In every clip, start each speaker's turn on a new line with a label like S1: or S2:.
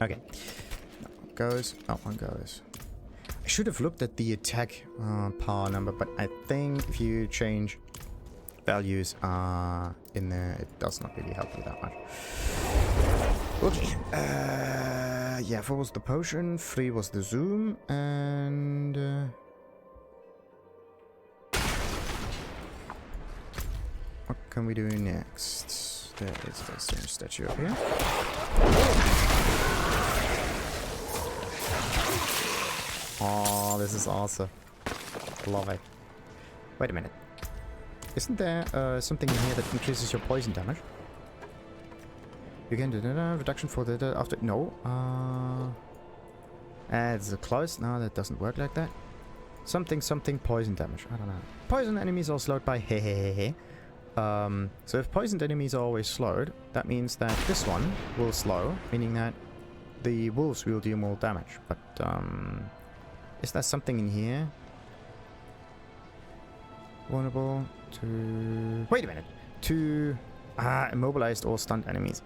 S1: Okay. That one goes. That one goes. I should have looked at the attack power number, but I think if you change values in there, it does not really help you that much. Okay. Yeah, 4 was the potion, 3 was the zoom, and... what can we do next? There is the same statue up here. Oh, this is awesome. Love it. Wait a minute. Isn't there something in here that increases your poison damage? You can do reduction for the after. No. It's close. No, that doesn't work like that. Something poison damage. I don't know. Poison enemies are slowed by hehehehe. So if poisoned enemies are always slowed, that means that this one will slow, meaning that the wolves will do more damage. But is there something in here? Vulnerable to... Wait a minute. To immobilized or stunned enemies.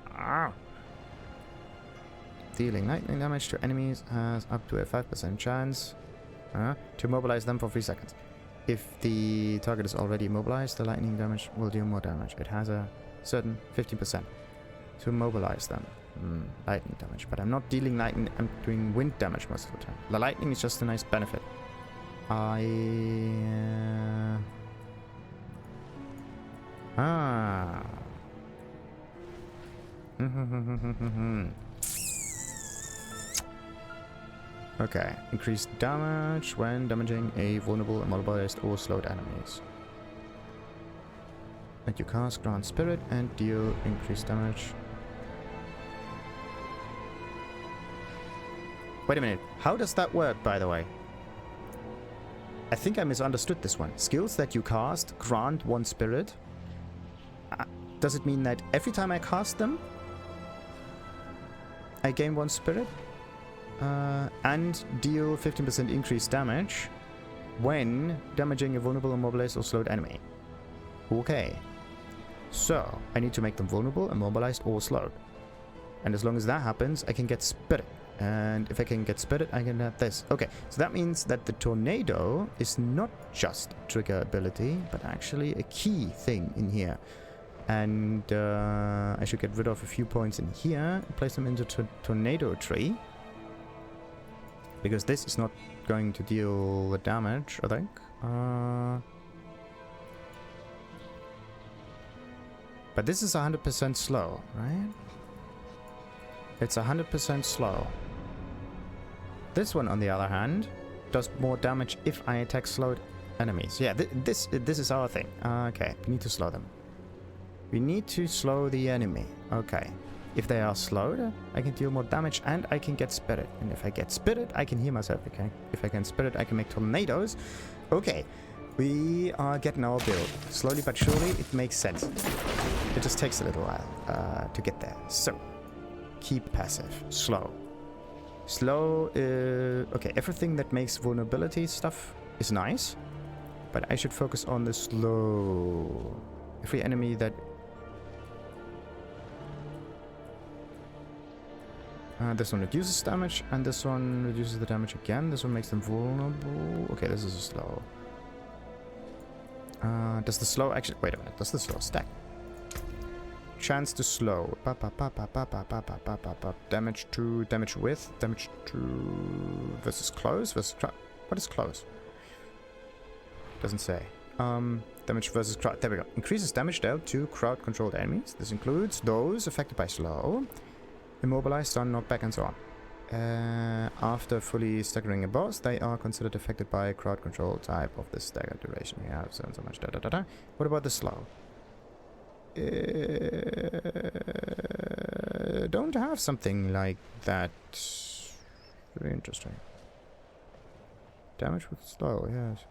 S1: Dealing lightning damage to enemies has up to a 5% chance to immobilize them for 3 seconds. If the target is already immobilized, the lightning damage will do more damage. It has a certain 15% to immobilize them. Lightning damage. But I'm not dealing lightning, I'm doing wind damage most of the time. The lightning is just a nice benefit. Okay, increased damage when damaging a vulnerable, immobilized, or slowed enemies. And you cast Grant Spirit and deal increased damage. Wait a minute, how does that work, by the way? I think I misunderstood this one. Skills that you cast grant 1 spirit. Does it mean that every time I cast them, I gain 1 spirit? And deal 15% increased damage when damaging a vulnerable, immobilized, or slowed enemy. Okay. So, I need to make them vulnerable, immobilized, or slowed. And as long as that happens, I can get spirit. And if I can get spirit, I can have this. Okay, so that means that the tornado is not just a trigger ability, but actually a key thing in here. And I should get rid of a few points in here, place them into tornado tree. Because this is not going to deal the damage, I think. But this is 100% slow, right? It's 100% slow. This one, on the other hand, does more damage if I attack slowed enemies. Yeah, this is our thing. Okay, we need to slow them. We need to slow the enemy. Okay. If they are slowed, I can deal more damage and I can get spirit. And if I get spirit, I can heal myself. Okay. If I can spirit, I can make tornadoes. Okay. We are getting our build. Slowly but surely, it makes sense. It just takes a little while to get there. So, keep passive. Slow. Slow, okay, everything that makes vulnerability stuff is nice. But I should focus on the slow. Every enemy that... this one reduces damage, and this one reduces the damage again. This one makes them vulnerable. Okay, this is a slow. Does the slow actually... Wait a minute. Does the slow stack? Chance to slow. Damage to... Damage with. Damage to... Versus close. Versus... What is close? Doesn't say. Damage versus crowd. There we go. Increases damage dealt to crowd-controlled enemies. This includes those affected by slow, immobilized, stunned, knocked back, and so on. After fully staggering a boss, they are considered affected by crowd control type of the stagger duration. We have so much What about the slow? Don't have something like that. Very interesting. Damage with slow, yes.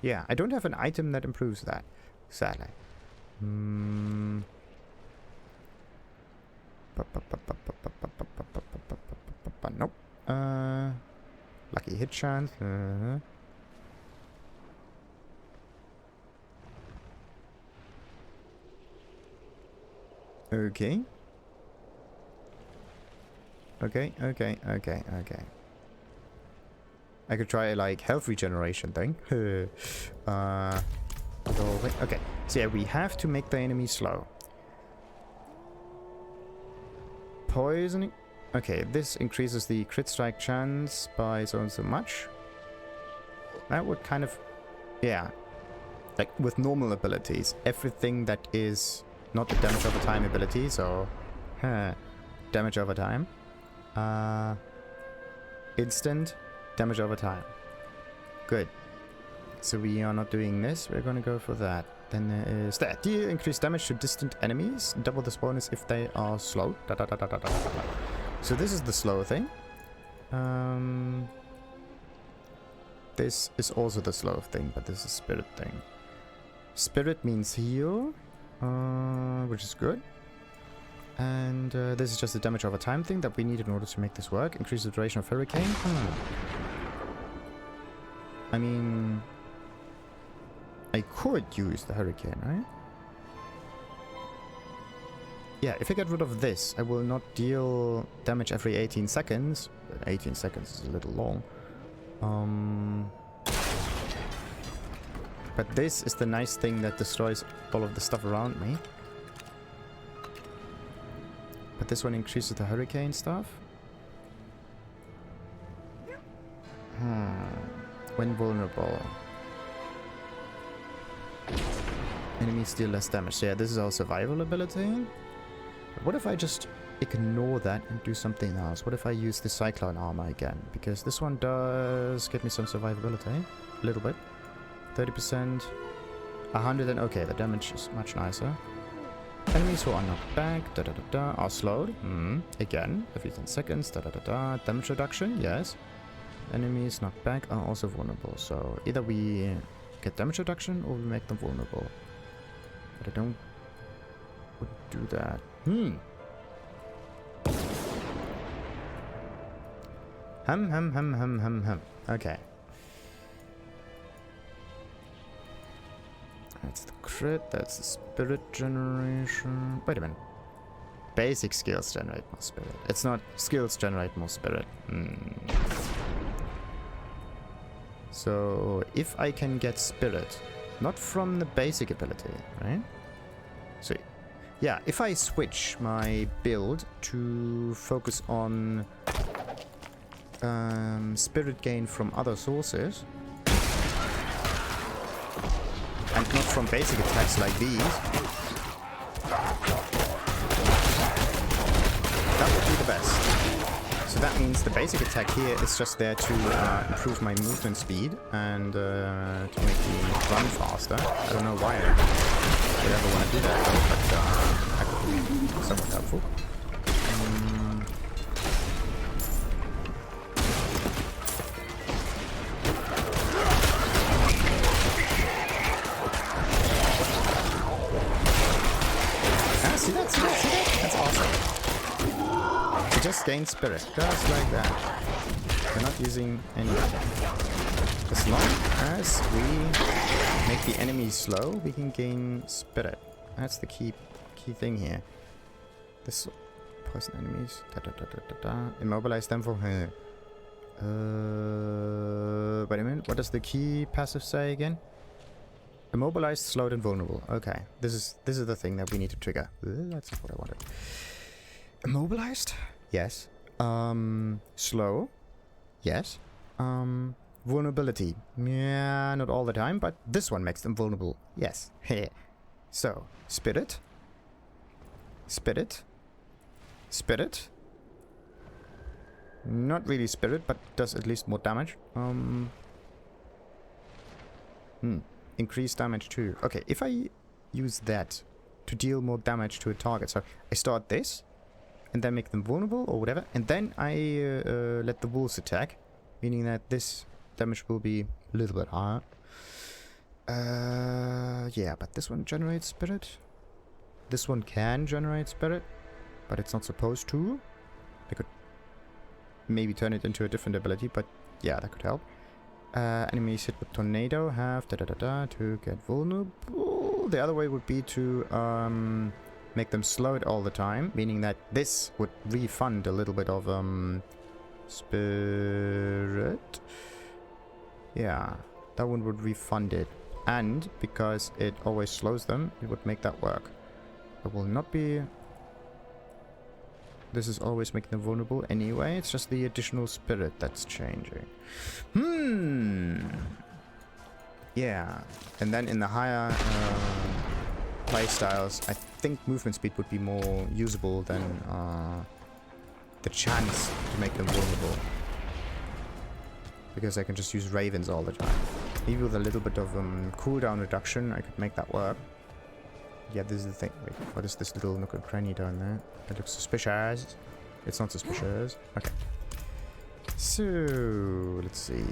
S1: Yeah, I don't have an item that improves that, sadly. Nope. Lucky hit chance. Okay. Okay. I could try like health regeneration thing. Okay. So yeah, we have to make the enemy slow. Poisoning. Okay, this increases the crit strike chance by so and so much. That would kind of, yeah, like with normal abilities, everything that is not the damage over time ability, so damage over time, instant damage over time. Good. So we are not doing this. We're gonna go for that. Then there is that. Deal increased damage to distant enemies. Double this bonus if they are slow. So this is the slow thing. This is also the slow thing, but this is spirit thing. Spirit means heal, which is good. And this is just a damage over time thing that we need in order to make this work. Increase the duration of hurricane. I mean, I could use the hurricane, right? Yeah, if I get rid of this, I will not deal damage every 18 seconds. 18 seconds is a little long. But this is the nice thing that destroys all of the stuff around me. But this one increases the hurricane stuff. When vulnerable. Enemies deal less damage. So yeah, this is our survival ability. But what if I just ignore that and do something else? What if I use the cyclone armor again? Because this one does get me some survivability. A little bit. 30%. 100 and okay, the damage is much nicer. Enemies who are knocked back, are slowed. Again, every 10 seconds, Damage reduction, yes. Enemies knocked back are also vulnerable. So either we get damage reduction or we make them vulnerable. But I wouldn't do that. Okay. That's the crit, that's the spirit generation. Wait a minute. Basic skills generate more spirit. It's not skills generate more spirit. So if I can get spirit, not from the basic ability, right? So yeah, if I switch my build to focus on spirit gain from other sources, and not from basic attacks like these, that would be the best. So that means the basic attack here is just there to improve my movement speed and to make me run faster. I don't know why I would ever want to do that, but I could be somewhat helpful. See that? That's awesome. We just gain spirit, just like that. We're not using anything. As long as we make the enemy slow, we can gain spirit. That's the key thing here. This poison enemies. Immobilize them for her. Wait a minute. What does the key passive say again? Immobilized, slowed, and vulnerable. Okay, this is the thing that we need to trigger. That's not what I wanted. Immobilized? Yes. Slow? Yes. Vulnerability? Yeah, not all the time, but this one makes them vulnerable. Yes. So, spirit. Spirit. Spirit. Not really spirit, but does at least more damage. Increase damage too. Okay, if I use that to deal more damage to a target, so I start this and then make them vulnerable or whatever, and then I let the wolves attack, meaning that this damage will be a little bit higher. Yeah, but this one generates spirit. This one can generate spirit, but it's not supposed to. I could maybe turn it into a different ability, but yeah, that could help. Enemies hit with tornado have to get vulnerable. The other way would be to make them slowed all the time, meaning that this would refund a little bit of spirit. Yeah, that one would refund it. And because it always slows them, it would make that work. It will not be... This is always making them vulnerable anyway. It's just the additional spirit that's changing. Yeah. And then in the higher playstyles, I think movement speed would be more usable than the chance to make them vulnerable. Because I can just use ravens all the time. Maybe with a little bit of cooldown reduction, I could make that work. Yeah, this is the thing. Wait, what is this little nook and cranny down there? That looks suspicious. It's not suspicious. Okay. So, let's see.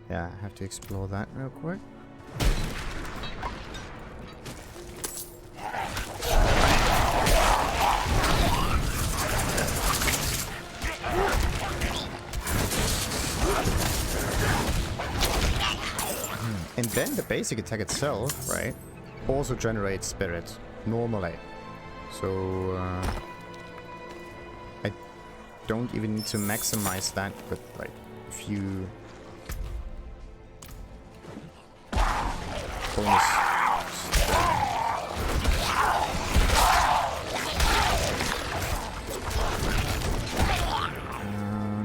S1: Yeah, I have to explore that real quick. And then the basic attack itself, right, also generates spirit normally. So I don't even need to maximize that with like a few bonus.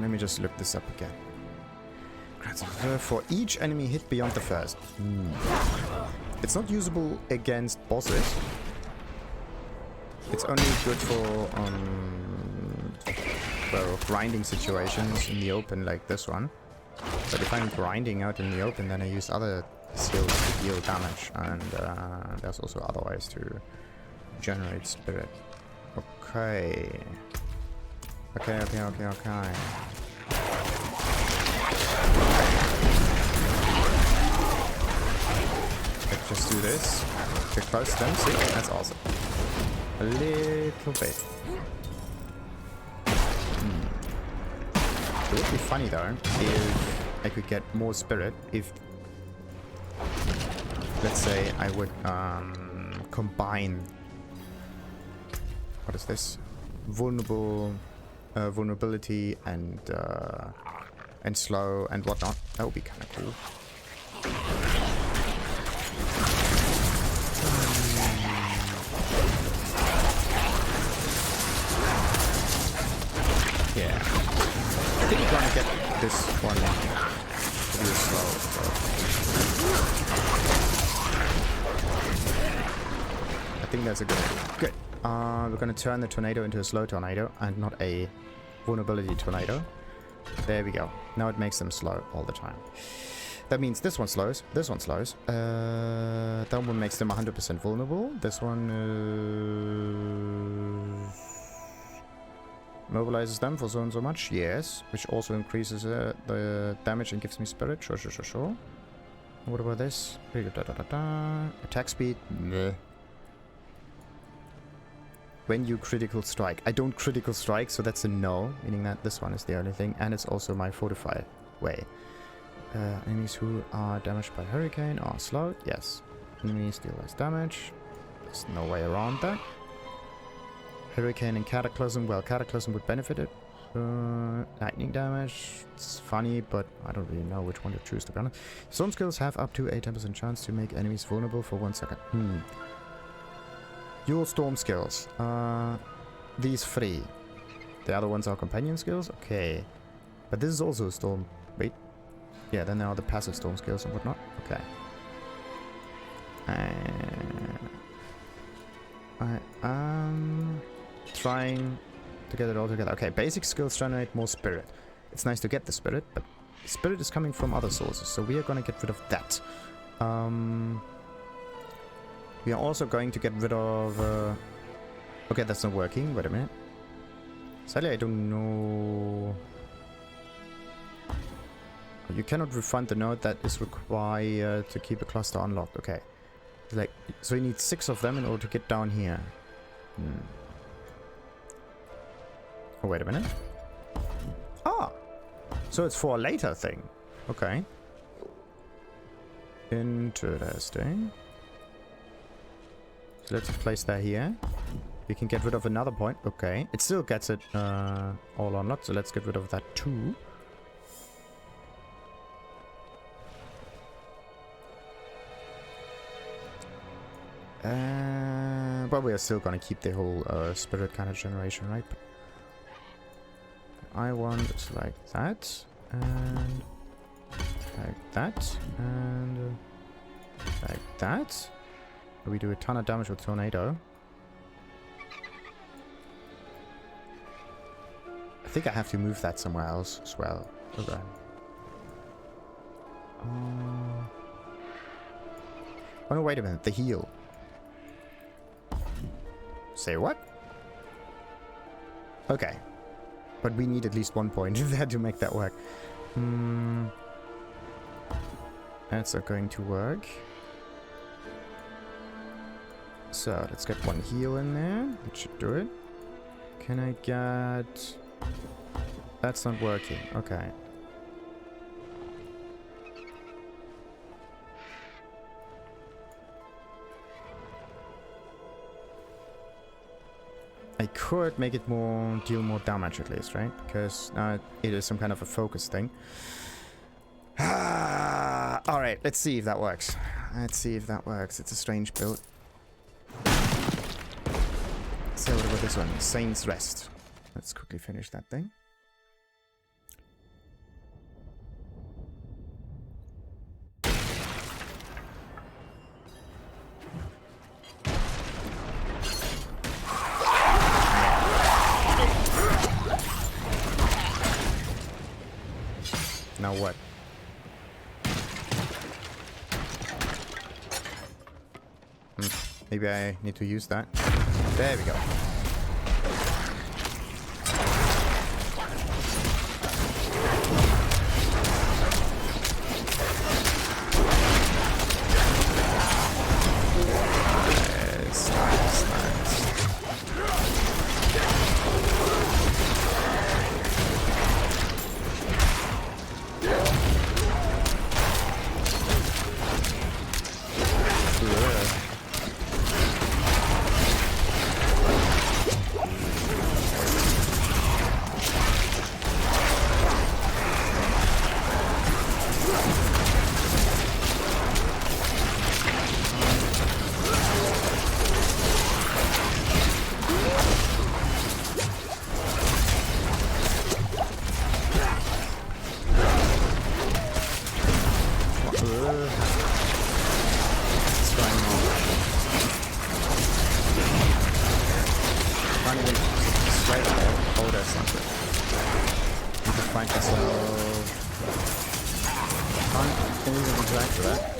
S1: Let me just look this up again. For each enemy hit beyond the first. It's not usable against bosses. It's only good for well, grinding situations in the open like this one. But if I'm grinding out in the open, then I use other skills to deal damage, and there's also other ways to generate spirit. Okay. Okay. Let's just do this. Get close to them. See? That's awesome. A little bit. It would be funny though if I could get more spirit if, let's say, I would combine, what is this? Vulnerability and slow and whatnot. That would be kind of cool. Yeah. I think we're gonna get this one really slow. So. I think that's a good idea. Good. We're gonna turn the tornado into a slow tornado and not a vulnerability tornado. There we go. Now it makes them slow all the time. That means this one slows, this one slows. That one makes them 100% vulnerable. This one mobilizes them for so and so much, yes. Which also increases the damage and gives me spirit, sure. What about this? Attack speed, meh. When you critical strike. I don't critical strike, so that's a no, meaning that this one is the only thing, and it's also my fortify way. Enemies who are damaged by hurricane are slowed, yes. Enemies deal less damage. There's no way around that. Hurricane and Cataclysm, well, Cataclysm would benefit it. Lightning damage, it's funny, but I don't really know which one to choose, to be honest. Storm skills have up to a 10% chance to make enemies vulnerable for 1 second. Your storm skills. These three. The other ones are companion skills? Okay. But this is also a storm. Wait. Yeah, then there are the passive storm skills and whatnot. Okay. I am trying to get it all together. Okay, basic skills generate more spirit. It's nice to get the spirit, but spirit is coming from other sources, so we are going to get rid of that. We are also going to get rid of... okay, that's not working. Wait a minute. Sadly, I don't know... You cannot refund the node that is required to keep a cluster unlocked. Okay. Like, so you need 6 of them in order to get down here. Oh, wait a minute. Ah! So it's for a later thing. Okay. Interesting. So let's place that here. We can get rid of another point. Okay. It still gets it all or not, so let's get rid of that too. But we are still gonna keep the whole spirit kind of generation, right? I want it like that, and like that, and like that. We do a ton of damage with tornado. I think I have to move that somewhere else as well. Okay. Oh no, wait a minute. The heal. Say what? Okay. But we need at least 1 point there to make that work. That's not going to work. So, let's get 1 heal in there. That should do it. Can I get... That's not working. Okay. I could make it deal more damage at least, right? Because it is some kind of a focus thing. Alright, let's see if that works. Let's see if that works. It's a strange build. So what about this one? Saint's Rest. Let's quickly finish that thing. Now what? Maybe I need to use that. There we go. Yes, nice, nice.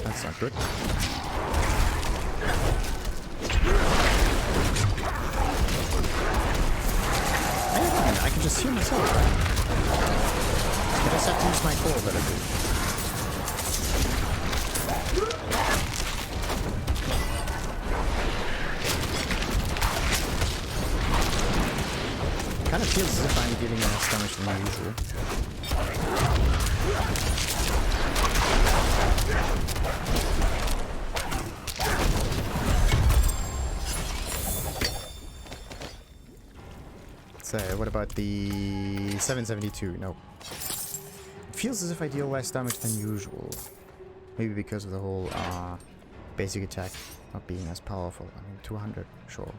S1: That's not good. I can just heal myself, right? I just have to use my core ability. Kind of feels as if I'm dealing less damage than usual. So, what about the 772? No. It feels as if I deal less damage than usual. Maybe because of the whole basic attack not being as powerful. I mean, 200, sure.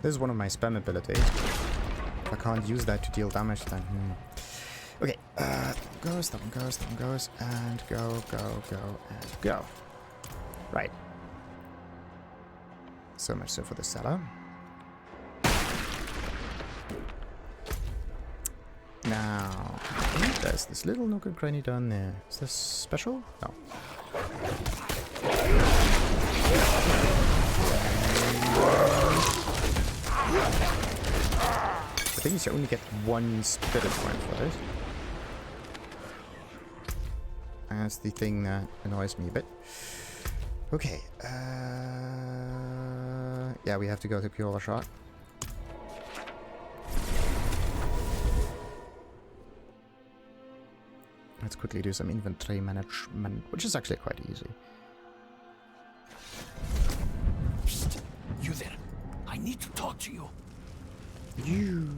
S1: This is one of my spam abilities. If I can't use that to deal damage, then... Okay, goes, that one goes, that one goes, and go, and go. Right. So much so for the cellar. Now, there's this little nook and cranny down there. Is this special? No. The thing is, you only get 1 spirit point for this. And that's the thing that annoys me a bit. Okay. Yeah, we have to go to pure shot. Let's quickly do some inventory management, which is actually quite easy.
S2: Psst. You there. I need to talk to you.
S1: You.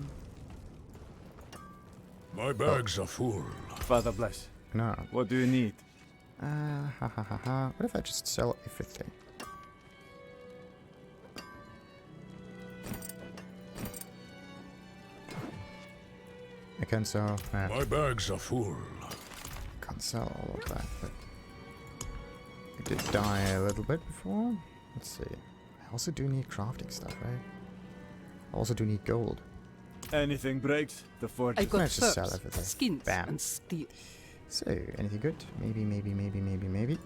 S3: My bags are full.
S4: Father bless.
S1: No.
S4: What do you need?
S1: What if I just sell everything? I can sell.
S3: My bags are full.
S1: Can't sell all of that, but I did die a little bit before. Let's see. I also do need crafting stuff, right? I also do need gold.
S4: Anything breaks, the forge.
S5: I got
S1: Let's just sell
S5: furs,
S1: everything.
S5: skins,
S1: Bam.
S5: and steel.
S1: So, anything good? Maybe.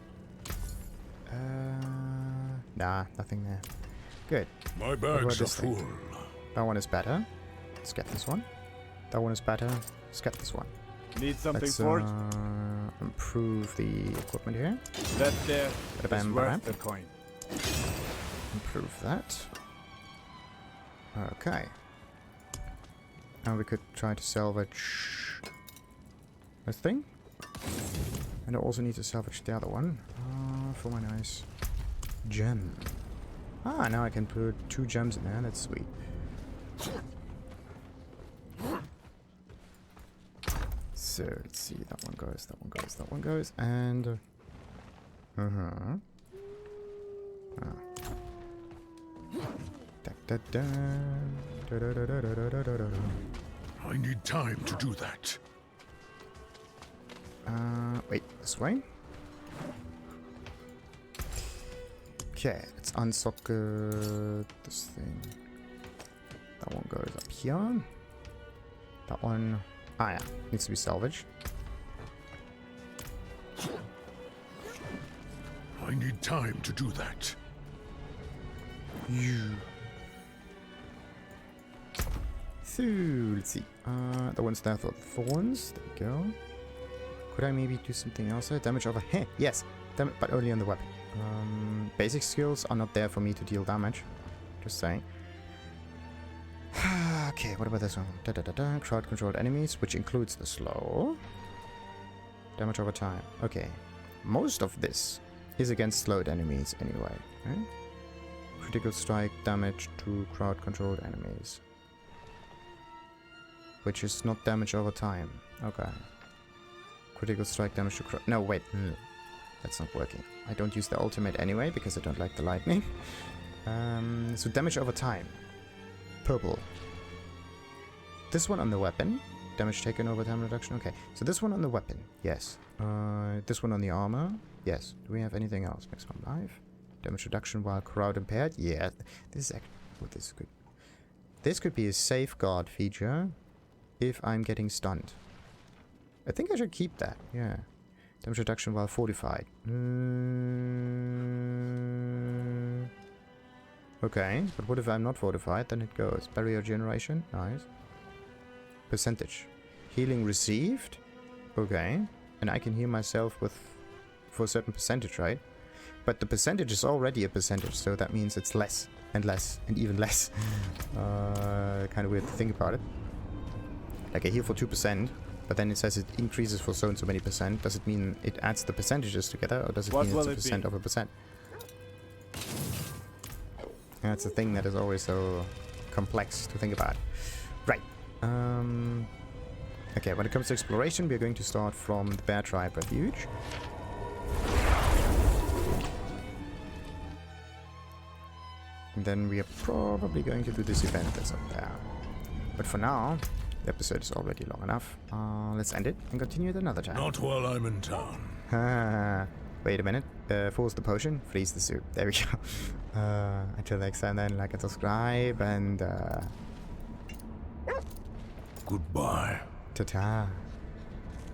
S1: Nah, nothing there. Good.
S3: My
S1: What about
S3: bags are
S1: this thing?
S3: full.
S1: That one is better. Let's get this one. That one is better. Let's get this one.
S4: Need something
S1: Let's
S4: forged?
S1: improve the equipment here.
S4: That there
S1: Bam,
S4: is
S1: bam.
S4: worth the coin.
S1: Improve that. Okay. Now we could try to salvage this thing. And I also need to salvage the other one. For my nice gem. Now I can put 2 gems in there. That's sweet. So, let's see. That one goes, that one goes, that one goes. And...
S3: I need time to do that.
S1: Wait, this way? Okay, let's unsocket this thing. That one goes up here. That one... yeah, needs to be salvaged.
S3: I need time to do that.
S1: So, let's see. The one's there for the thorns. There we go. Could I maybe do something else there? Damage over... yes! But only on the weapon. Basic skills are not there for me to deal damage. Just saying. Okay, what about this one? Crowd-controlled enemies, which includes the slow. Damage over time. Okay. Most of this is against slowed enemies anyway. Right? Critical strike damage to crowd-controlled enemies. Which is not damage over time. Okay. Critical strike damage to crowd... No, wait. That's not working. I don't use the ultimate anyway, because I don't like the lightning. So damage over time. Purple. This one on the weapon. Damage taken over time reduction. Okay. So this one on the weapon. Yes. This one on the armor. Yes. Do we have anything else? Maximum life. Damage reduction while crowd impaired. Yeah. This is actually... Oh, this is good. This could be a safeguard feature if I'm getting stunned. I think I should keep that. Yeah. Damage reduction while fortified. Okay, but what if I'm not fortified? Then it goes. Barrier generation. Nice. Percentage. Healing received. Okay. And I can heal myself with... for a certain percentage, right? But the percentage is already a percentage, so that means it's less. And less. And even less. Kind of weird to think about it. Like I heal for 2%. But then it says it increases for so and so many percent. Does it mean it adds the percentages together, or does it mean it's a percent of a percent? That's a thing that is always so complex to think about. Right. Okay, when it comes to exploration, we're going to start from the Bear Tribe Refuge. And then we are probably going to do this event that's up there. But for now... the episode is already long enough. Let's end it and continue it another time.
S3: Not while I'm in town.
S1: Wait a minute. Force the potion, freeze the soup. There we go. Until next time then, like and subscribe and...
S3: Goodbye.
S1: ta-ta.